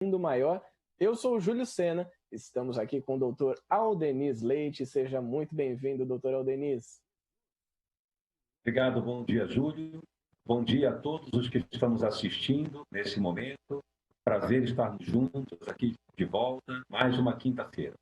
mundo maior. Eu sou o Júlio Sena, estamos aqui com o doutor Aldenis Leite. Seja muito bem-vindo, doutor Aldenis. Obrigado, bom dia, Júlio. Bom dia a todos os que estamos assistindo nesse momento. Prazer estarmos juntos aqui de volta, mais uma quinta-feira.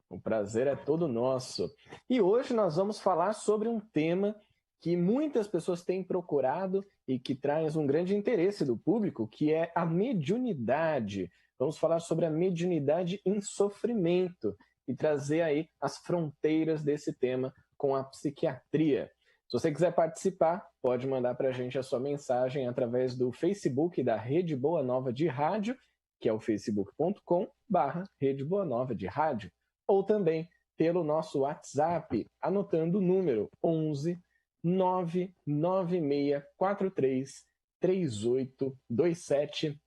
O prazer é todo nosso. E hoje nós vamos falar sobre um tema que muitas pessoas têm procurado e que traz um grande interesse do público, que é a mediunidade. Vamos falar sobre a mediunidade em sofrimento e trazer aí as fronteiras desse tema com a psiquiatria. Se você quiser participar, pode mandar para a gente a sua mensagem através do Facebook da Rede Boa Nova de Rádio, que é o facebook.com/Rede Boa Nova de Rádio, ou também pelo nosso WhatsApp, anotando o número 11 99643 3827.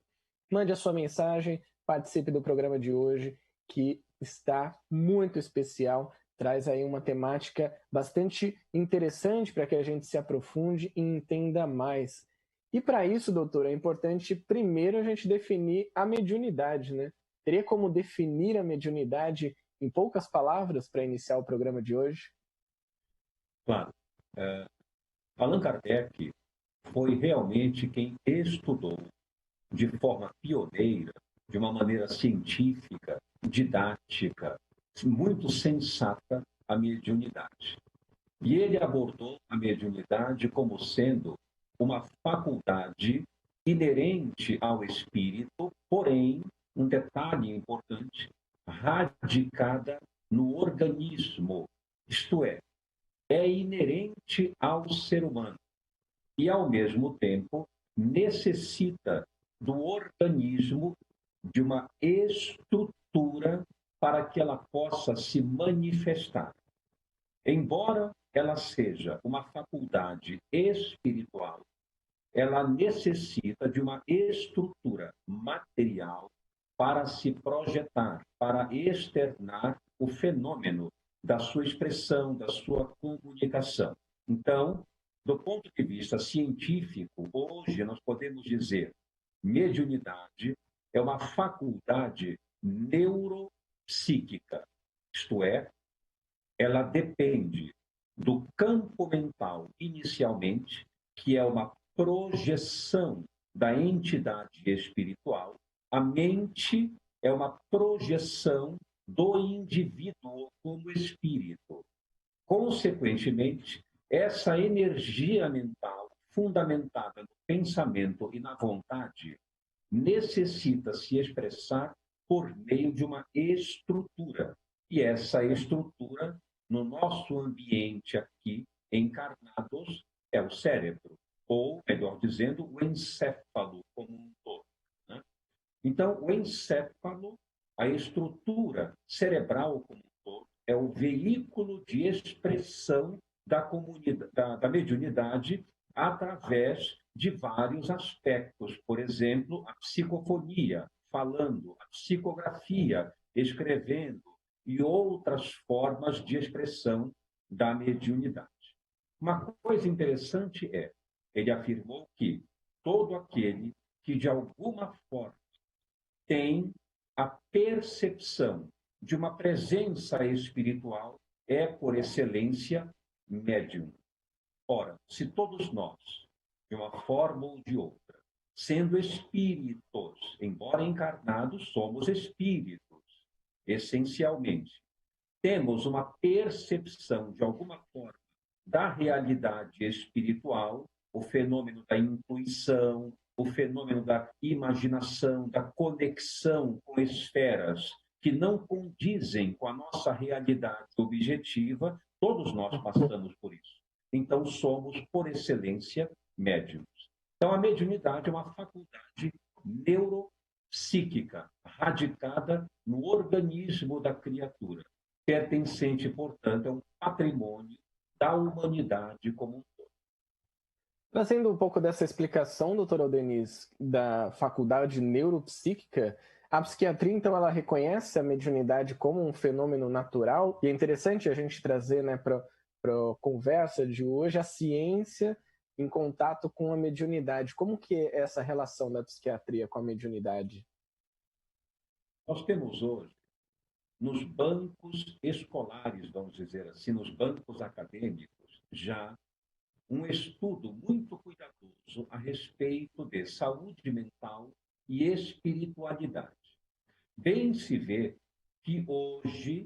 Mande a sua mensagem, participe do programa de hoje, que está muito especial. Traz aí uma temática bastante interessante para que a gente se aprofunde e entenda mais. E para isso, doutor, é importante primeiro a gente definir a mediunidade, né? Teria como definir a mediunidade em poucas palavras para iniciar o programa de hoje? Claro. Allan Kardec foi realmente quem estudou de forma pioneira, de uma maneira científica, didática, muito sensata, a mediunidade. E ele abordou a mediunidade como sendo uma faculdade inerente ao espírito, porém, um detalhe importante, radicada no organismo, isto é inerente ao ser humano e, ao mesmo tempo, necessita do organismo de uma estrutura para que ela possa se manifestar. Embora ela seja uma faculdade espiritual, ela necessita de uma estrutura material para se projetar, para externar o fenômeno da sua expressão, da sua comunicação. Então, do ponto de vista científico, hoje nós podemos dizer mediunidade é uma faculdade neuropsíquica, isto é, ela depende do campo mental inicialmente, que é uma projeção da entidade espiritual. A mente é uma projeção do indivíduo como espírito. Consequentemente, essa energia mental, fundamentada no pensamento e na vontade, necessita se expressar por meio de uma estrutura. E essa estrutura, no nosso ambiente aqui, encarnados, é o cérebro, ou, melhor dizendo, o encéfalo como um todo. Né? Então, o encéfalo, a estrutura cerebral como um todo, é o veículo de expressão da mediunidade através de vários aspectos. Por exemplo, a psicofonia, falando, a psicografia, escrevendo, e outras formas de expressão da mediunidade. Uma coisa interessante ele afirmou que todo aquele que de alguma forma tem a percepção de uma presença espiritual é, por excelência, médium. Ora, se todos nós, de uma forma ou de outra, sendo espíritos, embora encarnados, somos espíritos, essencialmente, temos uma percepção, de alguma forma, da realidade espiritual, o fenômeno da intuição, o fenômeno da imaginação, da conexão com esferas que não condizem com a nossa realidade objetiva, todos nós passamos por isso. Então, somos, por excelência, médiums. Então, a mediunidade é uma faculdade neuropsíquica, radicada no organismo da criatura, pertencente, portanto, a um patrimônio da humanidade como um todo. Trazendo um pouco dessa explicação, doutor Aldenis, da faculdade neuropsíquica, a psiquiatria, então, ela reconhece a mediunidade como um fenômeno natural, e é interessante a gente trazer, né, para a conversa de hoje a ciência em contato com a mediunidade. Como que é essa relação da psiquiatria com a mediunidade? Nós temos hoje, nos bancos escolares, vamos dizer assim, nos bancos acadêmicos, já um estudo muito cuidadoso a respeito de saúde mental e espiritualidade. Bem se vê que hoje,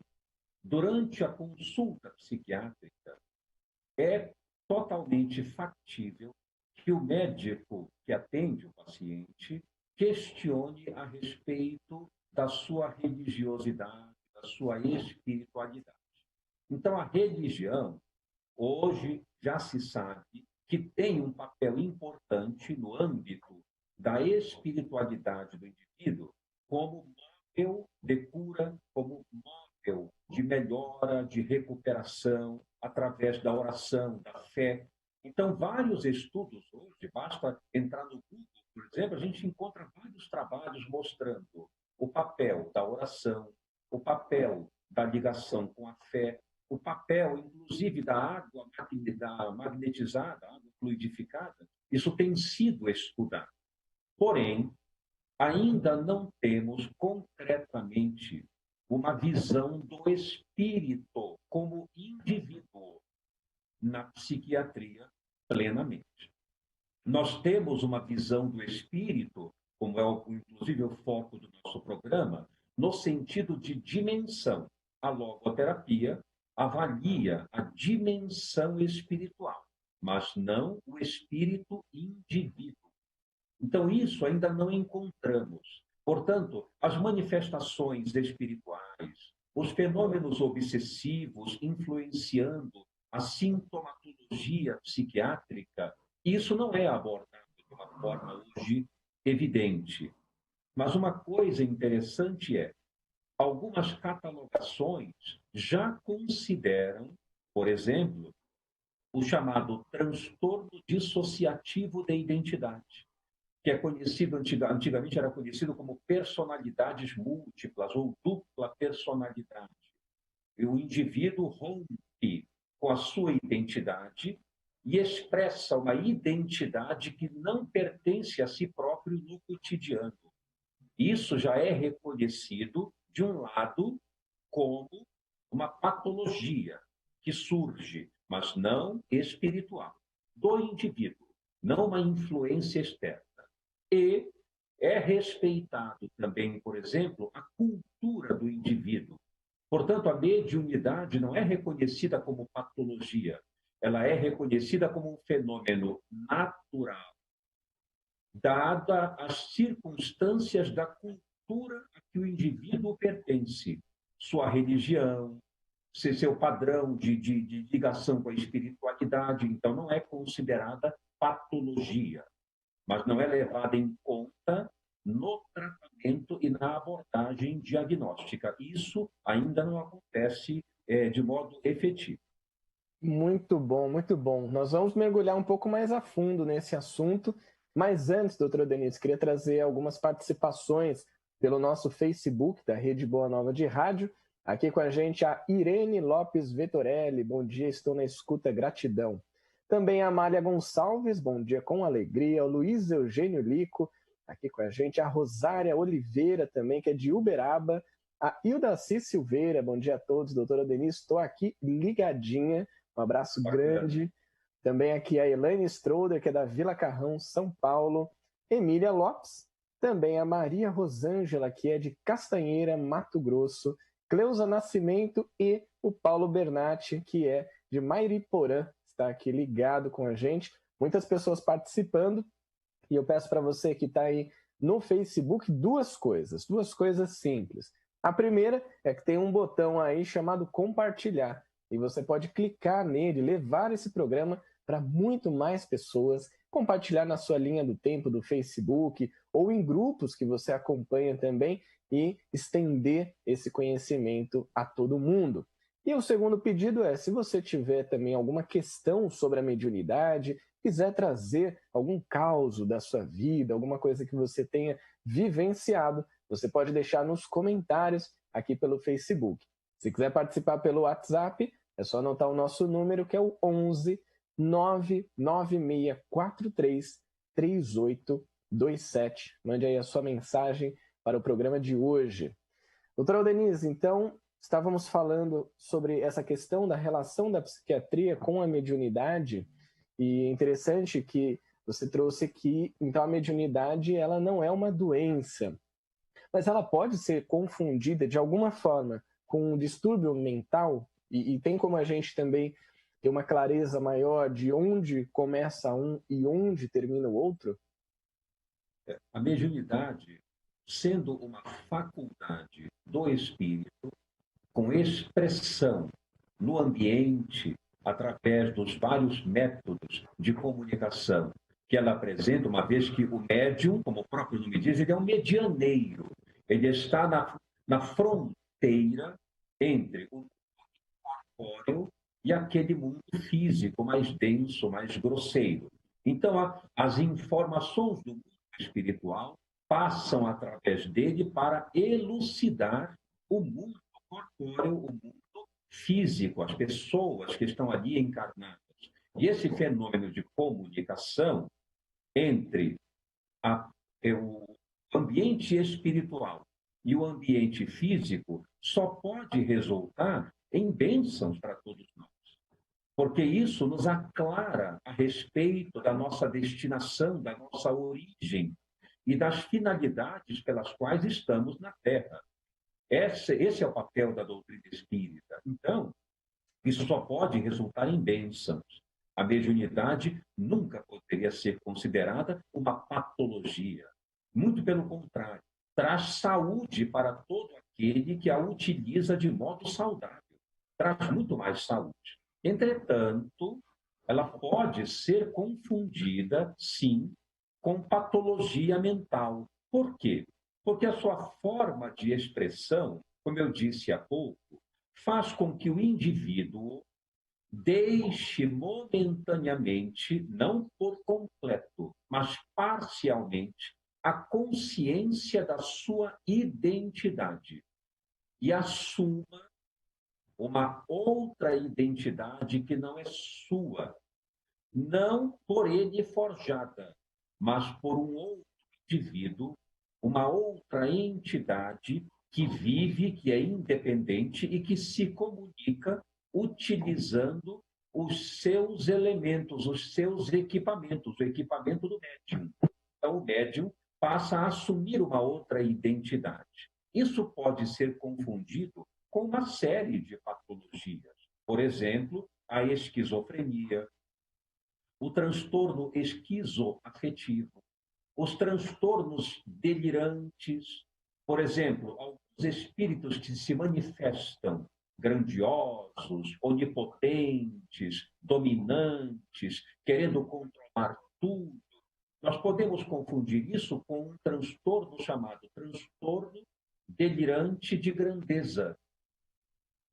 durante a consulta psiquiátrica, é totalmente factível que o médico que atende o paciente questione a respeito da sua religiosidade, da sua espiritualidade. Então, a religião, hoje, já se sabe que tem um papel importante no âmbito da espiritualidade do indivíduo, como móvel de cura, como móvel de melhora, de recuperação, através da oração, da fé. Então, vários estudos hoje, basta entrar no Google, por exemplo, a gente encontra vários trabalhos mostrando o papel da oração, o papel da ligação com a fé, o papel, inclusive, da água magnetizada, água fluidificada. Isso tem sido estudado. Porém, ainda não temos concretamente uma visão do espírito como indivíduo na psiquiatria plenamente. Nós temos uma visão do espírito, como é inclusive o foco do nosso programa, no sentido de dimensão. A logoterapia avalia a dimensão espiritual, mas não o espírito indivíduo. Então, isso ainda não encontramos. Portanto, as manifestações espirituais, os fenômenos obsessivos influenciando a sintomatologia psiquiátrica, isso não é abordado de uma forma hoje evidente. Mas uma coisa interessante é, algumas catalogações já consideram, por exemplo, o chamado transtorno dissociativo de identidade, que é conhecido, antigamente era conhecido como personalidades múltiplas ou dupla personalidade. E o indivíduo rompe com a sua identidade e expressa uma identidade que não pertence a si próprio no cotidiano. Isso já é reconhecido, de um lado, como uma patologia que surge, mas não espiritual, do indivíduo, não uma influência externa. E é respeitado também, por exemplo, a cultura do indivíduo. Portanto, a mediunidade não é reconhecida como patologia, ela é reconhecida como um fenômeno natural, dada as circunstâncias da cultura a que o indivíduo pertence, sua religião, seu padrão de ligação com a espiritualidade. Então, não é considerada patologia, mas não é levada em conta no tratamento e na abordagem diagnóstica. Isso ainda não acontece de modo efetivo. Muito bom, muito bom. Nós vamos mergulhar um pouco mais a fundo nesse assunto, mas antes, doutora Denise, queria trazer algumas participações pelo nosso Facebook da Rede Boa Nova de Rádio. Aqui com a gente a Irene Lopes Vettorelli, bom dia, estou na escuta, gratidão. Também a Amália Gonçalves, bom dia com alegria. O Luiz Eugênio Lico, aqui com a gente. A Rosária Oliveira também, que é de Uberaba. A Ildaci Silveira, bom dia a todos. Doutora Denise, estou aqui ligadinha. Um abraço grande. Também aqui a Elaine Stroder, que é da Vila Carrão, São Paulo. Emília Lopes. Também a Maria Rosângela, que é de Castanheira, Mato Grosso. Cleusa Nascimento e o Paulo Bernatti, que é de Mairiporã, está aqui ligado com a gente. Muitas pessoas participando. E eu peço para você que está aí no Facebook duas coisas simples. A primeira é que tem um botão aí chamado compartilhar. E você pode clicar nele, levar esse programa para muito mais pessoas, compartilhar na sua linha do tempo do Facebook ou em grupos que você acompanha também e estender esse conhecimento a todo mundo. E o segundo pedido é, se você tiver também alguma questão sobre a mediunidade, quiser trazer algum caso da sua vida, alguma coisa que você tenha vivenciado, você pode deixar nos comentários aqui pelo Facebook. Se quiser participar pelo WhatsApp, é só anotar o nosso número, que é o 11 99643 3827. Mande aí a sua mensagem para o programa de hoje. Doutora Denise, então, estávamos falando sobre essa questão da relação da psiquiatria com a mediunidade, e é interessante que você trouxe que, então, a mediunidade ela não é uma doença, mas ela pode ser confundida de alguma forma com um distúrbio mental, e tem como a gente também ter uma clareza maior de onde começa um e onde termina o outro? A mediunidade, sendo uma faculdade do espírito, com expressão no ambiente, através dos vários métodos de comunicação que ela apresenta, uma vez que o médium, como o próprio nome diz, ele é um medianeiro. Ele está na fronteira entre o corpóreo e aquele mundo físico mais denso, mais grosseiro. Então, as informações do mundo espiritual passam através dele para elucidar o mundo corpóreo, o mundo físico, as pessoas que estão ali encarnadas. E esse fenômeno de comunicação entre o ambiente espiritual e o ambiente físico só pode resultar em bênçãos para todos nós. Porque isso nos aclara a respeito da nossa destinação, da nossa origem e das finalidades pelas quais estamos na Terra. Esse é o papel da doutrina espírita. Então, isso só pode resultar em bênçãos. A mediunidade nunca poderia ser considerada uma patologia. Muito pelo contrário, traz saúde para todo aquele que a utiliza de modo saudável. Traz muito mais saúde. Entretanto, ela pode ser confundida, sim, com patologia mental. Por quê? Porque a sua forma de expressão, como eu disse há pouco, faz com que o indivíduo deixe momentaneamente, não por completo, mas parcialmente, a consciência da sua identidade e assuma uma outra identidade que não é sua, não por ele forjada, mas por um outro indivíduo, uma outra entidade que vive, que é independente e que se comunica utilizando os seus elementos, os seus equipamentos, o equipamento do médium. Então, o médium passa a assumir uma outra identidade. Isso pode ser confundido com uma série de patologias. Por exemplo, a esquizofrenia, o transtorno esquizoafetivo, os transtornos delirantes, por exemplo, alguns espíritos que se manifestam grandiosos, onipotentes, dominantes, querendo controlar tudo. Nós podemos confundir isso com um transtorno chamado transtorno delirante de grandeza.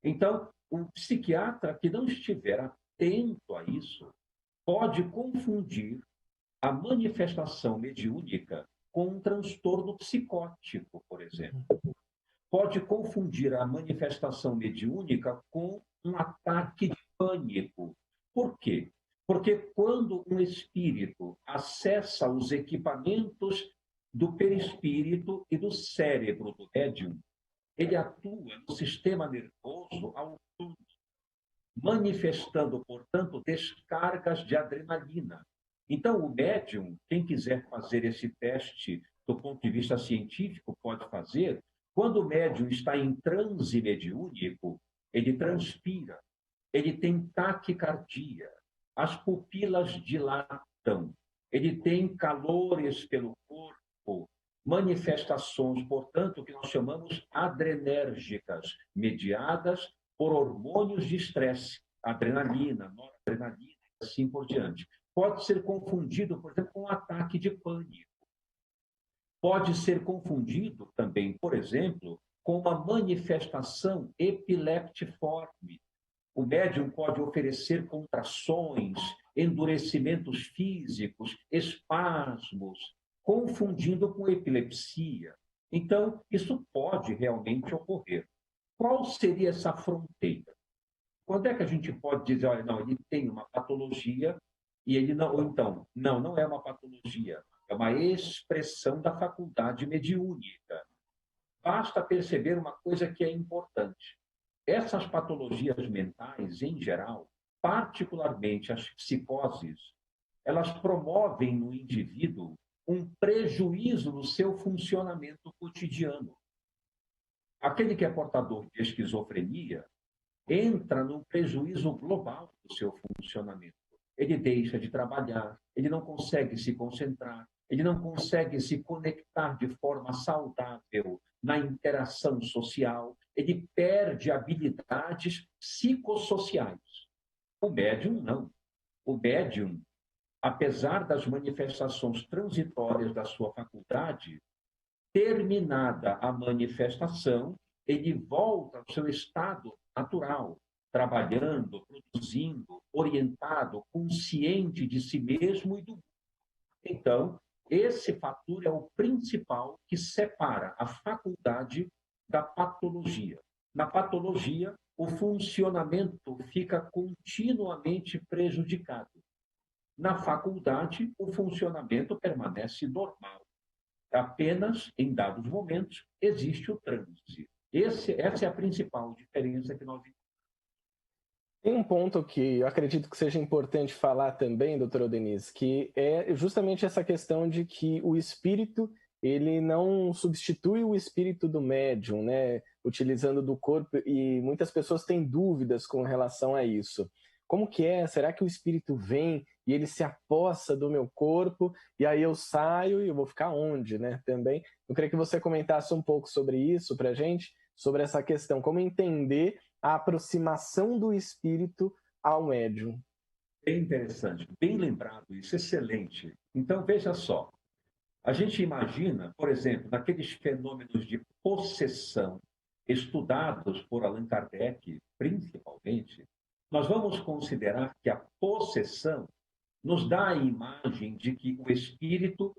Então, um psiquiatra que não estiver atento a isso pode confundir a manifestação mediúnica com um transtorno psicótico, por exemplo. Pode confundir a manifestação mediúnica com um ataque de pânico. Por quê? Porque quando um espírito acessa os equipamentos do perispírito e do cérebro do médium, ele atua no sistema nervoso autônomo, manifestando, portanto, descargas de adrenalina. Então, o médium, quem quiser fazer esse teste do ponto de vista científico, pode fazer. Quando o médium está em transe mediúnico, ele transpira, ele tem taquicardia, as pupilas dilatam, ele tem calores pelo corpo, manifestações, portanto, que nós chamamos adrenérgicas, mediadas por hormônios de estresse, adrenalina, noradrenalina, e assim por diante. Pode ser confundido, por exemplo, com um ataque de pânico. Pode ser confundido também, por exemplo, com uma manifestação epileptiforme. O médium pode oferecer contrações, endurecimentos físicos, espasmos, confundindo com epilepsia. Então, isso pode realmente ocorrer. Qual seria essa fronteira? Quando é que a gente pode dizer, olha, não, ele tem uma patologia e ele não, ou então, não é uma patologia, é uma expressão da faculdade mediúnica. basta perceber uma coisa que é importante. Essas patologias mentais, em geral, particularmente as psicoses, elas promovem no indivíduo um prejuízo no seu funcionamento cotidiano. Aquele que é portador de esquizofrenia entra num prejuízo global do seu funcionamento. Ele deixa de trabalhar, ele não consegue se concentrar, ele não consegue se conectar de forma saudável na interação social, ele perde habilidades psicossociais. O médium, não. O médium, apesar das manifestações transitórias da sua faculdade, terminada a manifestação, ele volta ao seu estado natural, trabalhando, produzindo, orientado, consciente de si mesmo e do mundo. Então, esse fator é o principal que separa a faculdade da patologia. Na patologia, o funcionamento fica continuamente prejudicado. Na faculdade, o funcionamento permanece normal. Apenas, em dados momentos, existe o transe. Essa é a principal diferença que nós. Tem um ponto que eu acredito que seja importante falar também, doutora Denise, que é justamente essa questão de que o espírito, ele não substitui o espírito do médium, né? Utilizando do corpo, e muitas pessoas têm dúvidas com relação a isso. Como que é? Será que o espírito vem e ele se apossa do meu corpo e aí eu saio e eu vou ficar onde, né? Também, eu queria que você comentasse um pouco sobre isso para a gente, sobre essa questão, como entender a aproximação do espírito ao médium. Bem interessante, bem lembrado isso, excelente. Então, veja só, a gente imagina, por exemplo, naqueles fenômenos de possessão estudados por Allan Kardec, principalmente, nós vamos considerar que a possessão nos dá a imagem de que o espírito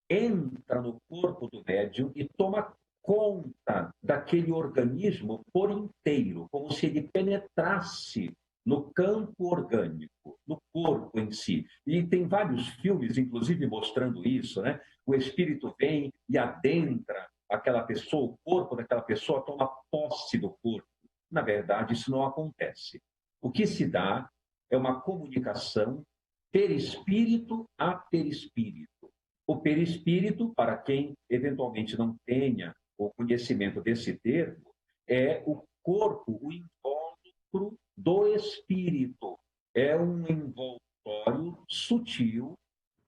entra no corpo do médium e toma conta daquele organismo por inteiro, como se ele penetrasse no campo orgânico, no corpo em si. E tem vários filmes, inclusive, mostrando isso, né? O espírito vem e adentra aquela pessoa, o corpo daquela pessoa toma posse do corpo. Na verdade, isso não acontece. O que se dá é uma comunicação perispírito a perispírito. O perispírito, para quem eventualmente não tenha o conhecimento desse termo, é o corpo, o invólucro do espírito. É um envoltório sutil,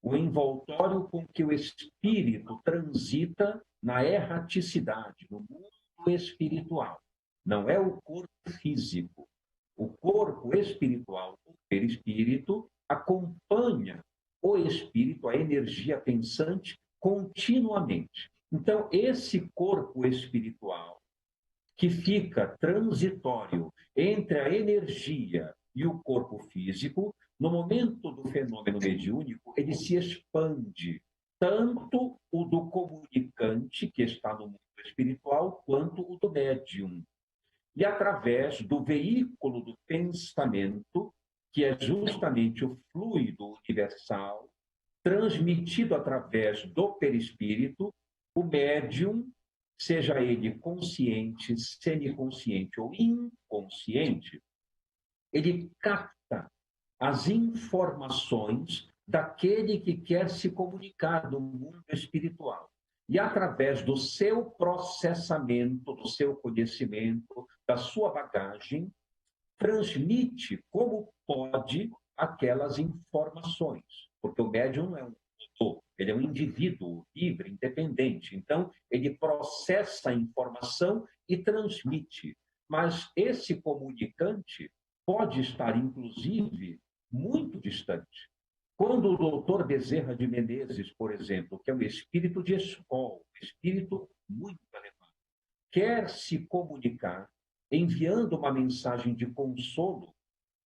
o envoltório com que o espírito transita na erraticidade, no mundo espiritual. Não é o corpo físico. O corpo espiritual, o perispírito, acompanha o espírito, a energia pensante, continuamente. Então, esse corpo espiritual, que fica transitório entre a energia e o corpo físico, no momento do fenômeno mediúnico, ele se expande, tanto o do comunicante, que está no mundo espiritual, quanto o do médium. E através do veículo do pensamento, que é justamente o fluido universal, transmitido através do perispírito, o médium, seja ele consciente, semiconsciente ou inconsciente, ele capta as informações daquele que quer se comunicar no mundo espiritual. E através do seu processamento, do seu conhecimento, da sua bagagem, transmite como pode aquelas informações. Porque o médium não é um doutor, ele é um indivíduo livre, independente. Então, ele processa a informação e transmite. Mas esse comunicante pode estar, inclusive, muito distante. Quando o doutor Bezerra de Menezes, por exemplo, que é um espírito de escola, um espírito muito elevado, quer se comunicar enviando uma mensagem de consolo,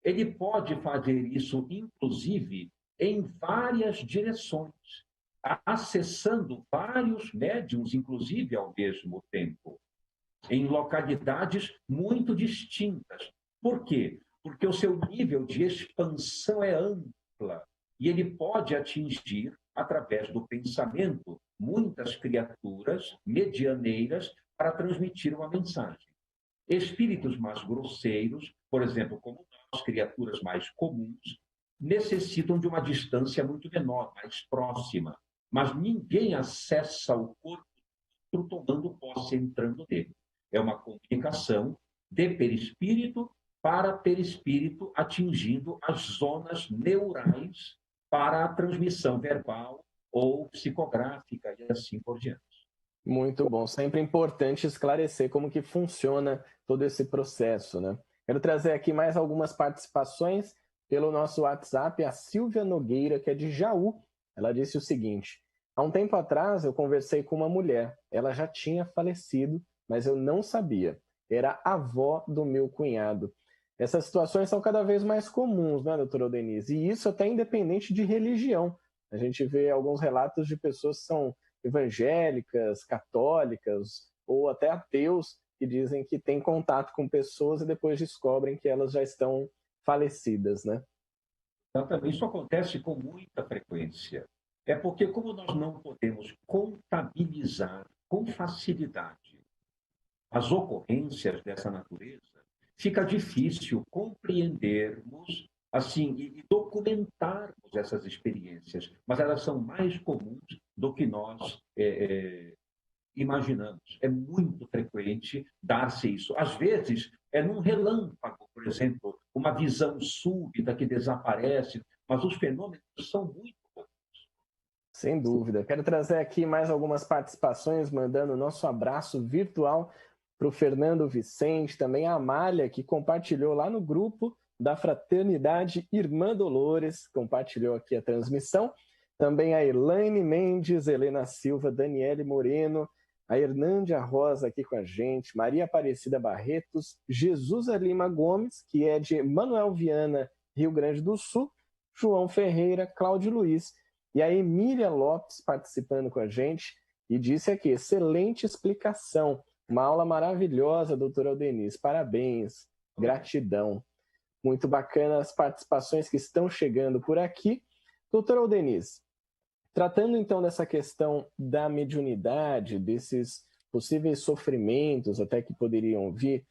ele pode fazer isso, inclusive, em várias direções, acessando vários médiums, inclusive, ao mesmo tempo, em localidades muito distintas. Por quê? Porque o seu nível de expansão é ampla e ele pode atingir, através do pensamento, muitas criaturas medianeiras para transmitir uma mensagem. Espíritos mais grosseiros, por exemplo, como nós, criaturas mais comuns, necessitam de uma distância muito menor, mais próxima. Mas ninguém acessa o corpo tomando posse, entrando nele. É uma comunicação de perispírito para perispírito, atingindo as zonas neurais para a transmissão verbal ou psicográfica e assim por diante. Muito bom. Sempre importante esclarecer como que funciona todo esse processo, né? Quero trazer aqui mais algumas participações pelo nosso WhatsApp. A Silvia Nogueira, que é de Jaú, ela disse o seguinte: há um tempo atrás eu conversei com uma mulher. Ela já tinha falecido, mas eu não sabia. Era a avó do meu cunhado. Essas situações são cada vez mais comuns, né, doutora Denise? E isso até independente de religião. A gente vê alguns relatos de pessoas que são evangélicas, católicas ou até ateus que dizem que têm contato com pessoas e depois descobrem que elas já estão falecidas, né? Exatamente, isso acontece com muita frequência. É porque, como nós não podemos contabilizar com facilidade as ocorrências dessa natureza, fica difícil compreendermos assim e documentarmos essas experiências, mas elas são mais comuns do que nós imaginamos. É muito frequente dar-se isso. Às vezes, é num relâmpago, por exemplo, uma visão súbita que desaparece, mas os fenômenos são muito comuns. Sem dúvida. Quero trazer aqui mais algumas participações, mandando o nosso abraço virtual para o Fernando Vicente, também a Amália, que compartilhou lá no grupo da Fraternidade Irmã Dolores, compartilhou aqui a transmissão. Também a Elaine Mendes, Helena Silva, Daniele Moreno, a Hernândia Rosa aqui com a gente, Maria Aparecida Barretos, Jesusa Lima Gomes, que é de Manuel Viana, Rio Grande do Sul, João Ferreira, Cláudio Luiz, e a Emília Lopes participando com a gente, e disse aqui: excelente explicação, uma aula maravilhosa, doutora Aldenise, parabéns, gratidão. Muito bacana as participações que estão chegando por aqui. Doutora Aldenise, tratando então dessa questão da mediunidade, desses possíveis sofrimentos até que poderiam vir,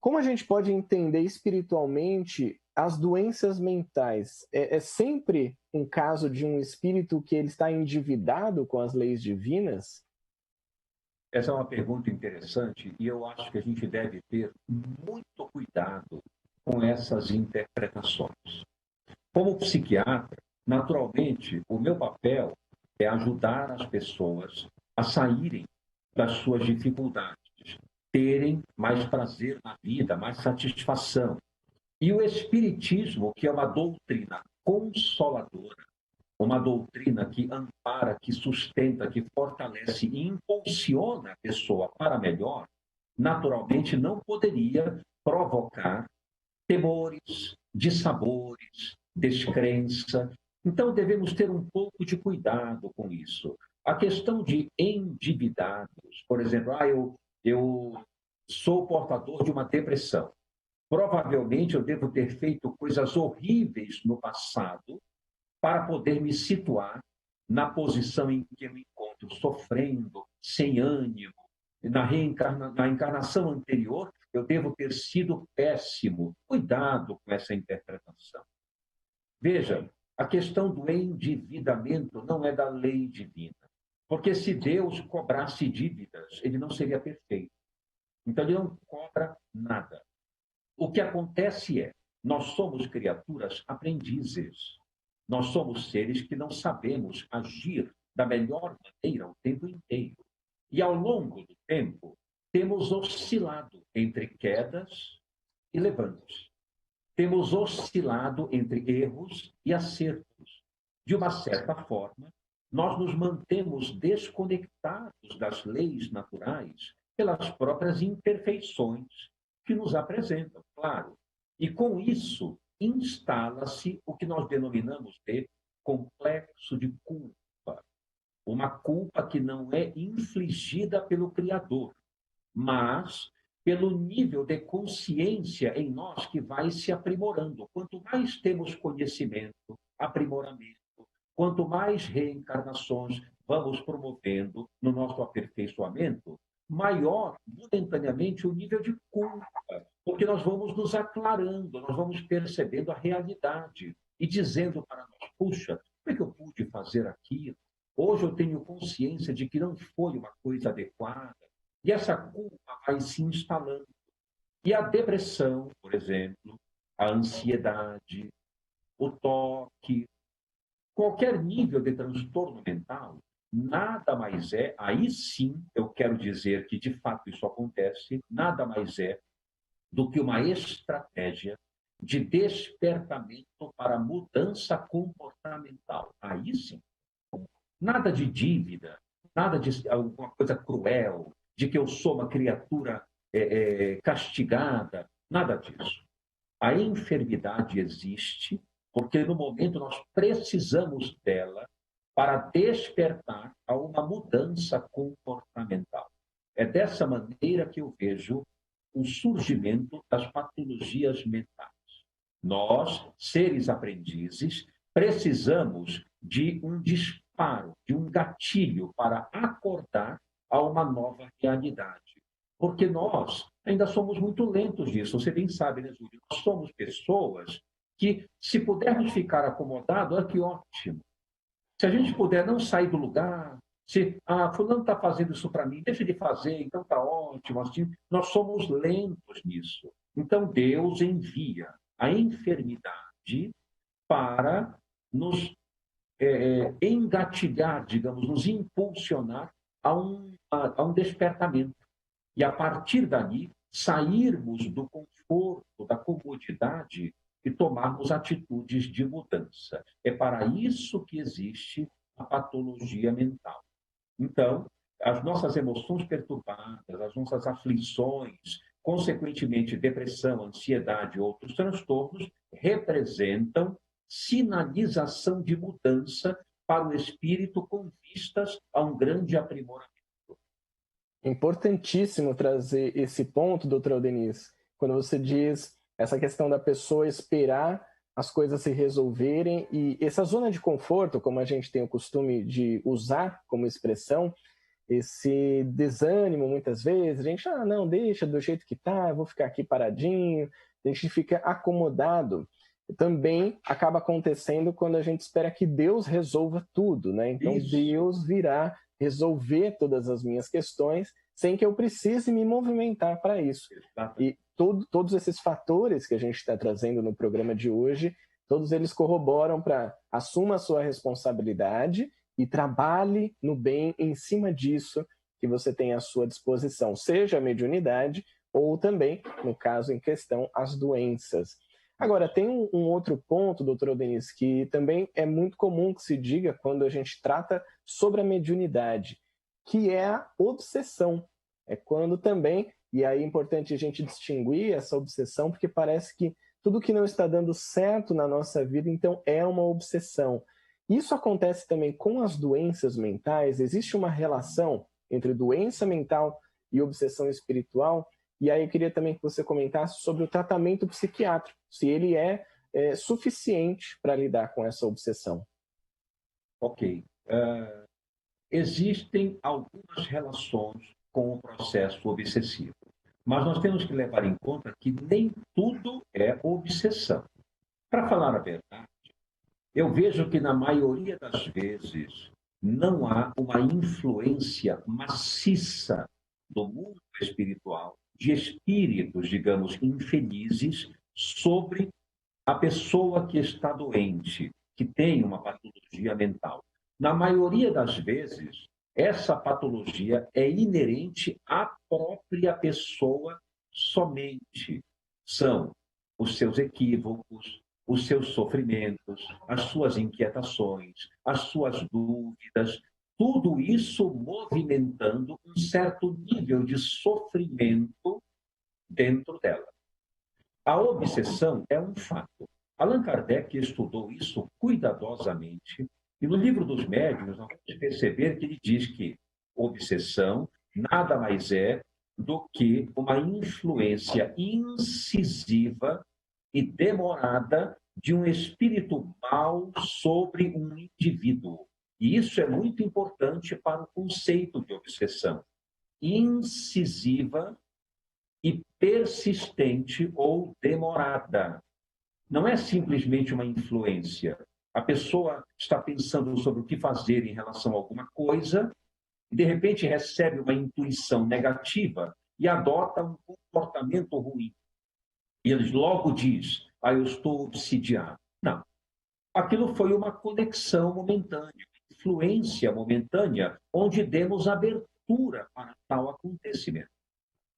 como a gente pode entender espiritualmente as doenças mentais? É sempre um caso de um espírito que ele está endividado com as leis divinas? Essa é uma pergunta interessante e eu acho que a gente deve ter muito cuidado com essas interpretações. Como psiquiatra, naturalmente, o meu papel é ajudar as pessoas a saírem das suas dificuldades, terem mais prazer na vida, mais satisfação. E o Espiritismo, que é uma doutrina consoladora, uma doutrina que ampara, que sustenta, que fortalece e impulsiona a pessoa para melhor, naturalmente não poderia provocar temores, dissabores, descrença. Então devemos ter um pouco de cuidado com isso. A questão de endividados, por exemplo, eu sou portador de uma depressão. Provavelmente eu devo ter feito coisas horríveis no passado para poder me situar na posição em que eu me encontro, sofrendo, sem ânimo. Na encarnação anterior, eu devo ter sido péssimo. Cuidado com essa interpretação. Veja, a questão do endividamento não é da lei divina. Porque se Deus cobrasse dívidas, ele não seria perfeito. Então, ele não cobra nada. O que acontece é, nós somos criaturas aprendizes. Nós somos seres que não sabemos agir da melhor maneira o tempo inteiro. E ao longo do tempo, temos oscilado entre quedas e levantes. Temos oscilado entre erros e acertos. De uma certa forma, nós nos mantemos desconectados das leis naturais pelas próprias imperfeições que nos apresentam, claro. E com isso, instala-se o que nós denominamos de complexo de culpa. Uma culpa que não é infligida pelo Criador, mas pelo nível de consciência em nós que vai se aprimorando. Quanto mais temos conhecimento, aprimoramento, quanto mais reencarnações vamos promovendo no nosso aperfeiçoamento, maior, momentaneamente, o nível de culpa, porque nós vamos nos aclarando, nós vamos percebendo a realidade e dizendo para nós, puxa, como é que eu pude fazer aquilo? Hoje eu tenho consciência de que não foi uma coisa adequada, e essa culpa vai se instalando. E a depressão, por exemplo, a ansiedade, o toque, qualquer nível de transtorno mental, nada mais é, aí sim eu quero dizer que de fato isso acontece, nada mais é do que uma estratégia de despertamento para mudança comportamental. Aí sim. Nada de dívida, nada de alguma coisa cruel, de que eu sou uma criatura castigada, nada disso. A enfermidade existe porque no momento nós precisamos dela para despertar a uma mudança comportamental. É dessa maneira que eu vejo o surgimento das patologias mentais. Nós, seres aprendizes, precisamos de um disparo, de um gatilho para acordar a uma nova realidade. Porque nós ainda somos muito lentos nisso. Você bem sabe, né, Júlio? Nós somos pessoas que, se pudermos ficar acomodados, que ótimo. Se a gente puder não sair do lugar, se fulano está fazendo isso para mim, deixa de fazer, então está ótimo. Assim, nós somos lentos nisso. Então Deus envia a enfermidade para nos engatilhar, digamos, nos impulsionar a um despertamento. E a partir dali, sairmos do conforto, da comodidade e tomarmos atitudes de mudança. É para isso que existe a patologia mental. Então, as nossas emoções perturbadas, as nossas aflições, consequentemente depressão, ansiedade e outros transtornos, representam sinalização de mudança para o espírito com vistas a um grande aprimoramento. Importantíssimo trazer esse ponto, doutora Denise, quando você diz essa questão da pessoa esperar as coisas se resolverem e essa zona de conforto, como a gente tem o costume de usar como expressão, esse desânimo muitas vezes, a gente, não, deixa do jeito que tá, eu vou ficar aqui paradinho, a gente fica acomodado. Também acaba acontecendo quando a gente espera que Deus resolva tudo, né? Então Isso. Deus virá resolver todas as minhas questões sem que eu precise me movimentar para isso. E todos esses fatores que a gente está trazendo no programa de hoje, todos eles corroboram para assuma a sua responsabilidade e trabalhe no bem em cima disso que você tem à sua disposição, seja a mediunidade ou também, no caso em questão, as doenças. Agora, tem um outro ponto, doutora Denise, que também é muito comum que se diga quando a gente trata sobre a mediunidade, que é a obsessão. É quando também, e aí é importante a gente distinguir essa obsessão, porque parece que tudo que não está dando certo na nossa vida, então é uma obsessão. Isso acontece também com as doenças mentais? Existe uma relação entre doença mental e obsessão espiritual? E aí eu queria também que você comentasse sobre o tratamento psiquiátrico, se ele é suficiente para lidar com essa obsessão. Ok. Existem algumas relações com o processo obsessivo, mas nós temos que levar em conta que nem tudo é obsessão. Para falar a verdade, eu vejo que na maioria das vezes não há uma influência maciça do mundo espiritual, de espíritos, digamos, infelizes, sobre a pessoa que está doente, que tem uma patologia mental. Na maioria das vezes, essa patologia é inerente à própria pessoa somente. São os seus equívocos, os seus sofrimentos, as suas inquietações, as suas dúvidas, tudo isso movimentando um certo nível de sofrimento dentro dela. A obsessão é um fato. Allan Kardec estudou isso cuidadosamente e no livro dos médiuns nós vamos perceber que ele diz que obsessão nada mais é do que uma influência incisiva e demorada de um espírito mau sobre um indivíduo. E isso é muito importante para o conceito de obsessão. incisiva e persistente ou demorada. Não é simplesmente uma influência. A pessoa está pensando sobre o que fazer em relação a alguma coisa e, de repente, recebe uma intuição negativa e adota um comportamento ruim. E ele logo diz, eu estou obsidiado. Não. Aquilo foi uma conexão momentânea, uma influência momentânea, onde demos abertura para tal acontecimento.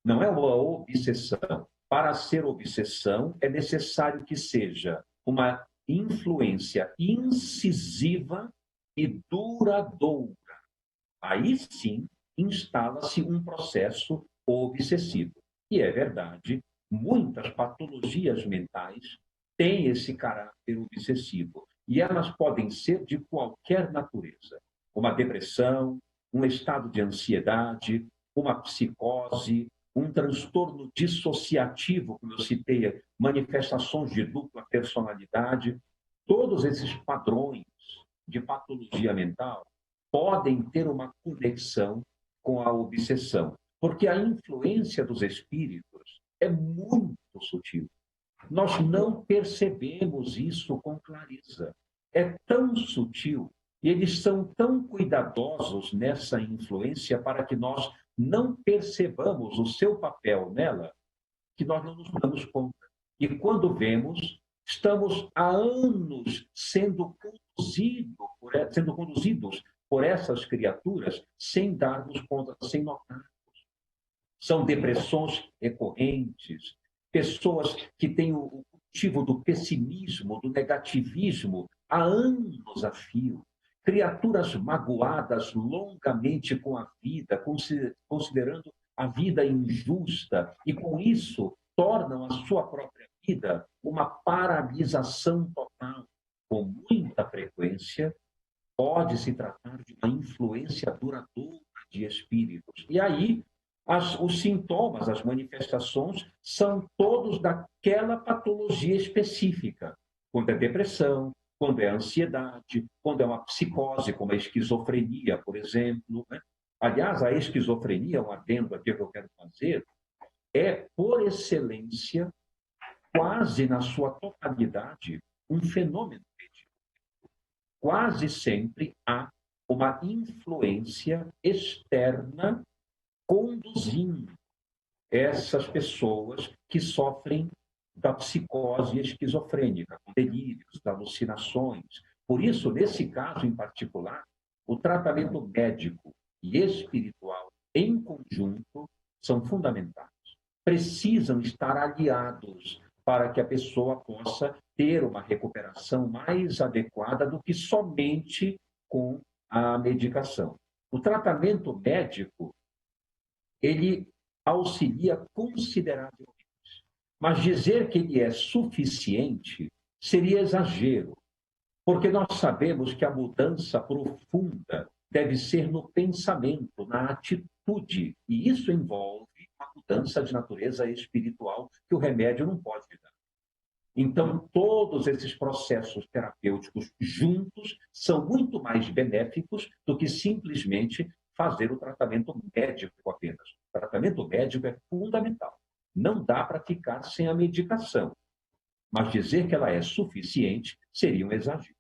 Não é uma obsessão. Para ser obsessão, é necessário que seja uma influência incisiva e duradoura. Aí sim instala-se um processo obsessivo. E é verdade, muitas patologias mentais têm esse caráter obsessivo. E elas podem ser de qualquer natureza. Uma depressão, um estado de ansiedade, uma psicose, um transtorno dissociativo, como eu citei, manifestações de dupla personalidade. Todos esses padrões de patologia mental podem ter uma conexão com a obsessão, porque a influência dos espíritos é muito sutil. Nós não percebemos isso com clareza. É tão sutil e eles são tão cuidadosos nessa influência para que nós não percebamos o seu papel nela, que nós não nos damos conta. E quando vemos, estamos há anos sendo conduzidos por essas criaturas sem darmos conta, sem notar. São depressões recorrentes, pessoas que têm o motivo do pessimismo, do negativismo, há anos a fio. Criaturas magoadas longamente com a vida, considerando a vida injusta, e com isso tornam a sua própria vida uma paralisação total. Com muita frequência, pode se tratar de uma influência duradoura de espíritos. E aí, os sintomas, as manifestações, são todos daquela patologia específica. Quando é depressão, quando é ansiedade, quando é uma psicose, como a esquizofrenia, por exemplo. Né? Aliás, a esquizofrenia, um adendo aqui que eu quero fazer, é, por excelência, quase na sua totalidade, um fenômeno medíocre. Quase sempre há uma influência externa conduzindo essas pessoas que sofrem da psicose esquizofrênica, com delírios, alucinações. Por isso, nesse caso em particular, o tratamento médico e espiritual em conjunto são fundamentais. Precisam estar aliados para que a pessoa possa ter uma recuperação mais adequada do que somente com a medicação. O tratamento médico, ele auxilia consideravelmente. Mas dizer que ele é suficiente seria exagero, porque nós sabemos que a mudança profunda deve ser no pensamento, na atitude, e isso envolve uma mudança de natureza espiritual que o remédio não pode dar. Então, todos esses processos terapêuticos juntos são muito mais benéficos do que simplesmente fazer o tratamento médico apenas. O tratamento médico é fundamental. Não dá para ficar sem a medicação. Mas dizer que ela é suficiente seria um exagero.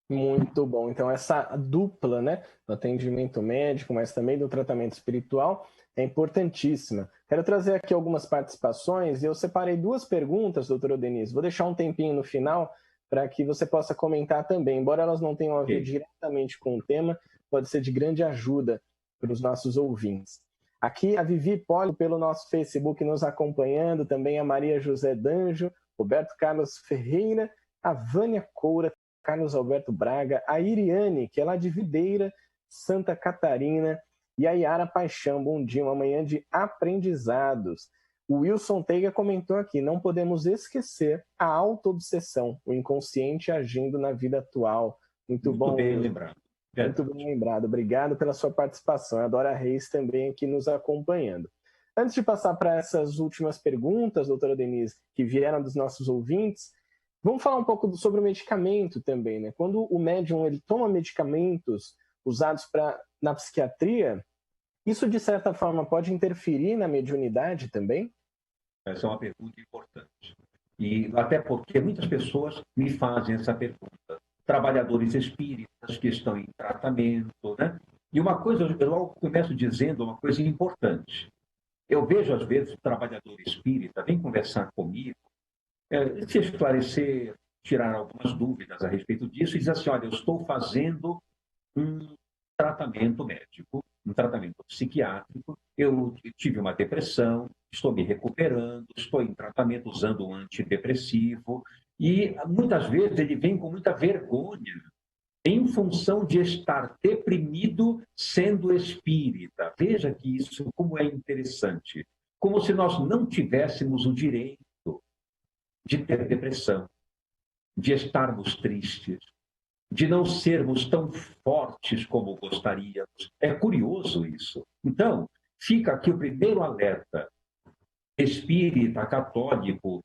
Muito bom. Então, essa dupla, né, do atendimento médico, mas também do tratamento espiritual, é importantíssima. Quero trazer aqui algumas participações e eu separei duas perguntas, doutora Denise. Vou deixar um tempinho no final para que você possa comentar também. Embora elas não tenham a ver diretamente com o tema, pode ser de grande ajuda para os nossos ouvintes. Aqui a Vivi Poli, pelo nosso Facebook, nos acompanhando, também a Maria José Danjo, Roberto Carlos Ferreira, a Vânia Coura, Carlos Alberto Braga, a Iriane, que é lá de Videira, Santa Catarina, e a Yara Paixão. Bom dia, uma manhã de aprendizados. O Wilson Teiga comentou aqui, não podemos esquecer a autoobsessão, o inconsciente agindo na vida atual. Muito bom. Bem lembrado. Muito bem lembrado. Obrigado pela sua participação. A Dora Reis também aqui nos acompanhando. Antes de passar para essas últimas perguntas, doutora Denise, que vieram dos nossos ouvintes, vamos falar um pouco sobre o medicamento também, né? Quando o médium ele toma medicamentos usados na psiquiatria, Isso, de certa forma, pode interferir na mediunidade também? Essa é uma pergunta importante. E até porque muitas pessoas me fazem essa pergunta. Trabalhadores espíritas que estão em tratamento, né? E uma coisa, eu logo começo dizendo uma coisa importante. Eu vejo, às vezes, o trabalhador espírita vem conversar comigo, se esclarecer, tirar algumas dúvidas a respeito disso, e diz assim: olha, eu estou fazendo um tratamento médico, um tratamento psiquiátrico, eu tive uma depressão, estou me recuperando, estou em tratamento usando um antidepressivo, e muitas vezes ele vem com muita vergonha em função de estar deprimido sendo espírita. Veja que isso como é interessante. Como se nós não tivéssemos o direito de ter depressão, de estarmos tristes, de não sermos tão fortes como gostaríamos. É curioso isso. Então, fica aqui o primeiro alerta. Espírita, católico,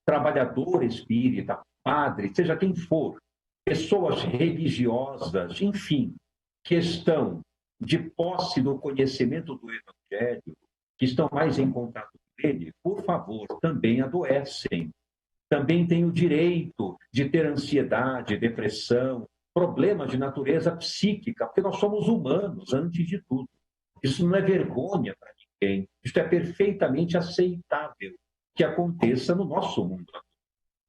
trabalhador espírita, padre, seja quem for, pessoas religiosas, enfim, que estão de posse do conhecimento do Evangelho, que estão mais em contato com ele, por favor, também adoecem. Também têm o direito de ter ansiedade, depressão, problemas de natureza psíquica, porque nós somos humanos, antes de tudo. Isso não é vergonha para ninguém, isso é perfeitamente aceitável que aconteça no nosso mundo.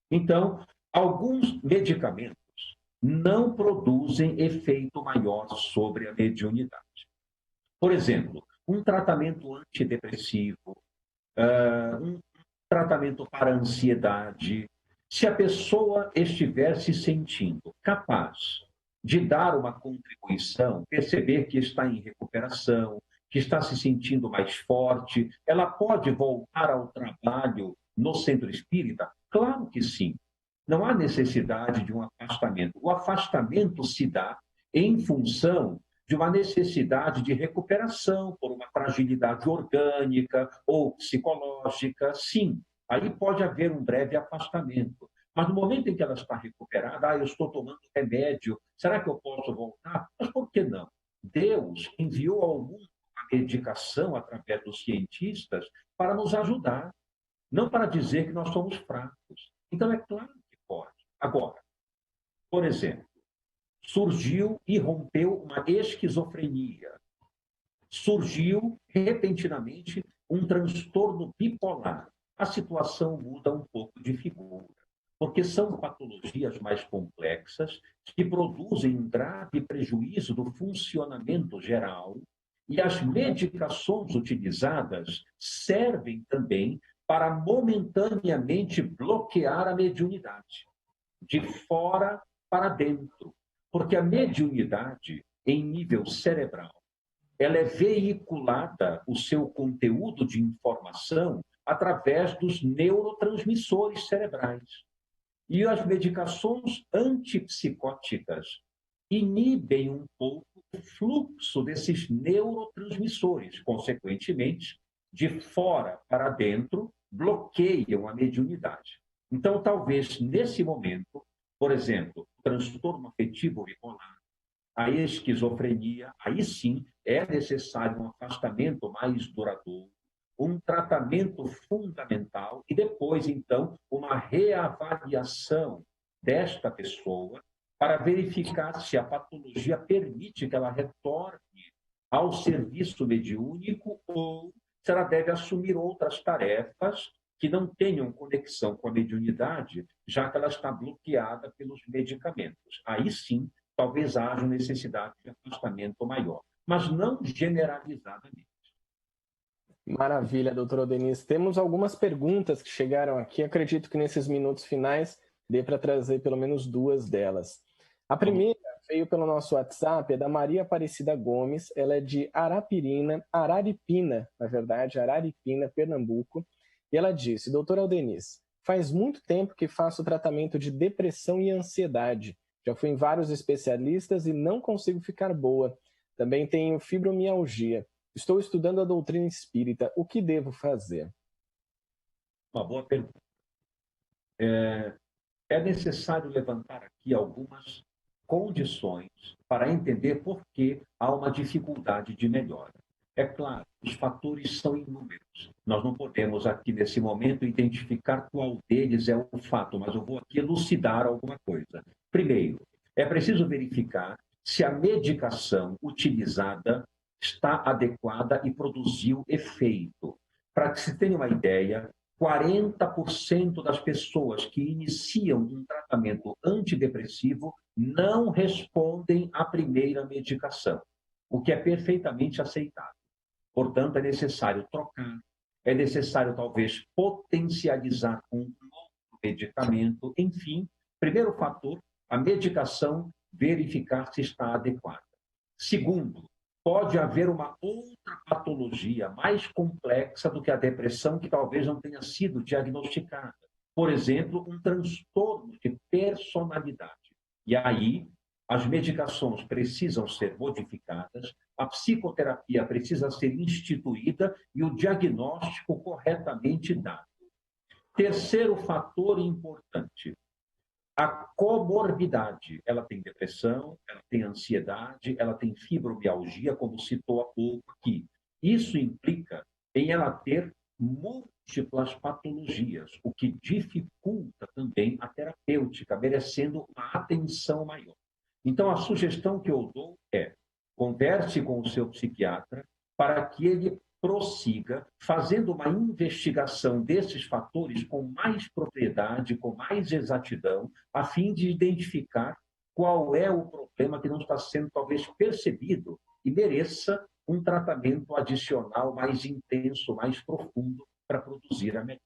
Então, alguns medicamentos não produzem efeito maior sobre a mediunidade. Por exemplo, um tratamento antidepressivo, um tratamento para ansiedade, se a pessoa estiver se sentindo capaz de dar uma contribuição, perceber que está em recuperação, que está se sentindo mais forte, ela pode voltar ao trabalho no centro espírita? Claro que sim. Não há necessidade de um afastamento. O afastamento se dá em função de uma necessidade de recuperação por uma fragilidade orgânica ou psicológica, sim. Aí pode haver um breve afastamento. Mas no momento em que ela está recuperada, eu estou tomando remédio, será que eu posso voltar? Mas por que não? Deus enviou ao mundo a medicação através dos cientistas para nos ajudar, não para dizer que nós somos fracos. Então, é claro que pode. Agora, por exemplo, surgiu e rompeu uma esquizofrenia. Surgiu repentinamente um transtorno bipolar. A situação muda um pouco de figura, porque são patologias mais complexas que produzem um grave prejuízo do funcionamento geral e as medicações utilizadas servem também para momentaneamente bloquear a mediunidade, de fora para dentro. Porque a mediunidade, em nível cerebral, ela é veiculada, o seu conteúdo de informação, através dos neurotransmissores cerebrais. E as medicações antipsicóticas inibem um pouco o fluxo desses neurotransmissores, consequentemente, de fora para dentro, bloqueiam a mediunidade. Então, talvez nesse momento, por exemplo, o transtorno afetivo bipolar, a esquizofrenia, aí sim é necessário um afastamento mais duradouro, um tratamento fundamental e depois, então, uma reavaliação desta pessoa para verificar se a patologia permite que ela retorne ao serviço mediúnico ou se ela deve assumir outras tarefas que não tenham conexão com a mediunidade, já que ela está bloqueada pelos medicamentos. Aí sim, talvez haja necessidade de afastamento maior, mas não generalizadamente. Maravilha, doutor Denise. Temos algumas perguntas que chegaram aqui. Acredito que nesses minutos finais dê para trazer pelo menos duas delas. A primeira veio pelo nosso WhatsApp, é da Maria Aparecida Gomes. Ela é de Araripina, na verdade, Araripina, Pernambuco. E ela disse: doutor Aldeniz, faz muito tempo que faço tratamento de depressão e ansiedade. Já fui em vários especialistas e não consigo ficar boa. Também tenho fibromialgia. Estou estudando a doutrina espírita. O que devo fazer? Uma boa pergunta. É necessário levantar aqui algumas condições para entender por que há uma dificuldade de melhora. É claro, os fatores são inúmeros. Nós não podemos aqui, nesse momento, identificar qual deles é o fato, mas eu vou aqui elucidar alguma coisa. Primeiro, é preciso verificar se a medicação utilizada está adequada e produziu efeito. Para que se tenha uma ideia, 40% das pessoas que iniciam um tratamento antidepressivo não respondem à primeira medicação, o que é perfeitamente aceitável. Portanto, é necessário trocar, é necessário talvez potencializar um novo medicamento. Enfim, primeiro fator, a medicação, verificar se está adequada. Segundo, pode haver uma outra patologia mais complexa do que a depressão que talvez não tenha sido diagnosticada. Por exemplo, um transtorno de personalidade. E aí, as medicações precisam ser modificadas, a psicoterapia precisa ser instituída e o diagnóstico corretamente dado. Terceiro fator importante, a comorbidade. Ela tem depressão, ela tem ansiedade, ela tem fibromialgia, como citou há pouco aqui. Isso implica em ela ter múltiplas patologias, o que dificulta também a terapêutica, merecendo uma atenção maior. Então, a sugestão que eu dou é: converse com o seu psiquiatra para que ele prossiga fazendo uma investigação desses fatores com mais propriedade, com mais exatidão, a fim de identificar qual é o problema que não está sendo talvez percebido e mereça um tratamento adicional mais intenso, mais profundo para produzir a melhora.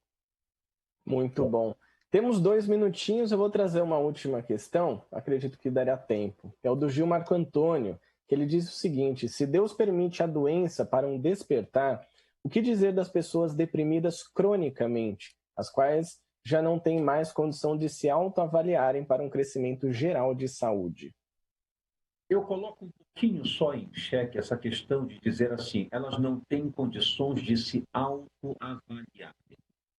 Muito bom. Temos 2 minutinhos, eu vou trazer uma última questão, acredito que daria tempo. É o do Gil Marco Antônio, que ele diz o seguinte: se Deus permite a doença para um despertar, o que dizer das pessoas deprimidas cronicamente, as quais já não têm mais condição de se autoavaliarem para um crescimento geral de saúde? Eu coloco um pouquinho só em xeque essa questão de dizer assim, elas não têm condições de se autoavaliarem.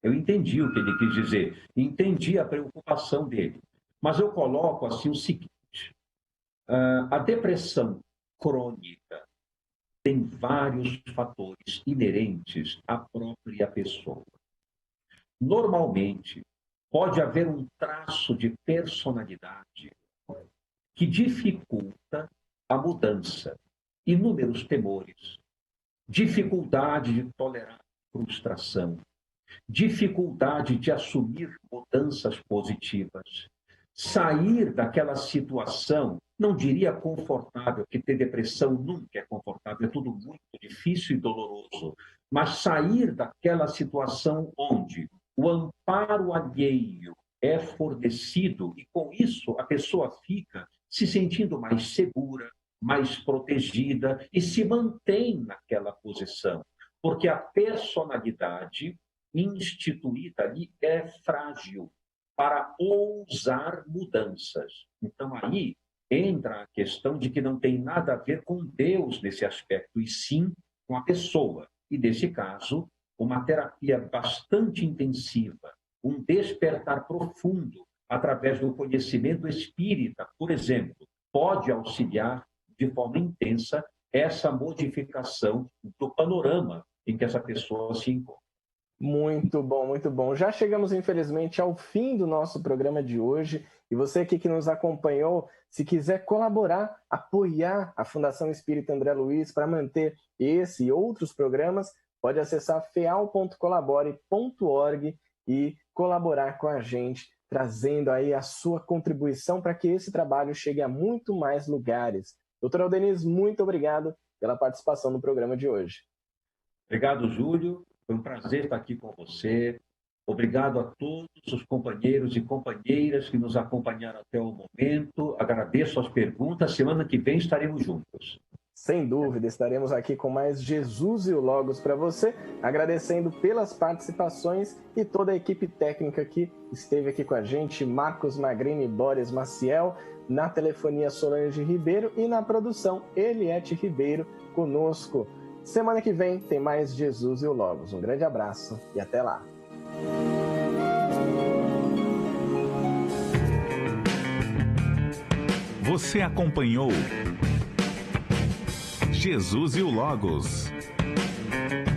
Eu entendi o que ele quis dizer, entendi a preocupação dele, mas eu coloco assim o seguinte: a depressão crônica tem vários fatores inerentes à própria pessoa. Normalmente, pode haver um traço de personalidade que dificulta a mudança, inúmeros temores, dificuldade de tolerar frustração, dificuldade de assumir mudanças positivas, sair daquela situação, não diria confortável, porque ter depressão nunca é confortável, é tudo muito difícil e doloroso, mas sair daquela situação onde o amparo alheio é fornecido e com isso a pessoa fica se sentindo mais segura, mais protegida e se mantém naquela posição, porque a personalidade instituída ali é frágil para ousar mudanças. Então, aí entra a questão de que não tem nada a ver com Deus nesse aspecto, e sim com a pessoa. E, nesse caso, uma terapia bastante intensiva, um despertar profundo através do conhecimento espírita, por exemplo, pode auxiliar de forma intensa essa modificação do panorama em que essa pessoa se encontra. Muito bom, muito bom. Já chegamos, infelizmente, ao fim do nosso programa de hoje. E você aqui que nos acompanhou, se quiser colaborar, apoiar a Fundação Espírita André Luiz para manter esse e outros programas, pode acessar feal.colabore.org e colaborar com a gente, trazendo aí a sua contribuição para que esse trabalho chegue a muito mais lugares. Doutor Aldenis, muito obrigado pela participação no programa de hoje. Obrigado, Júlio. Foi um prazer estar aqui com você. Obrigado a todos os companheiros e companheiras que nos acompanharam até o momento. Agradeço as perguntas. Semana que vem estaremos juntos. Sem dúvida, estaremos aqui com mais Jesus e o Logos para você, agradecendo pelas participações e toda a equipe técnica que esteve aqui com a gente, Marcos Magrini e Boris Maciel, na telefonia Solange Ribeiro e na produção Eliette Ribeiro conosco. Semana que vem tem mais Jesus e o Logos. Um grande abraço e até lá. Você acompanhou Jesus e o Logos, Tchau.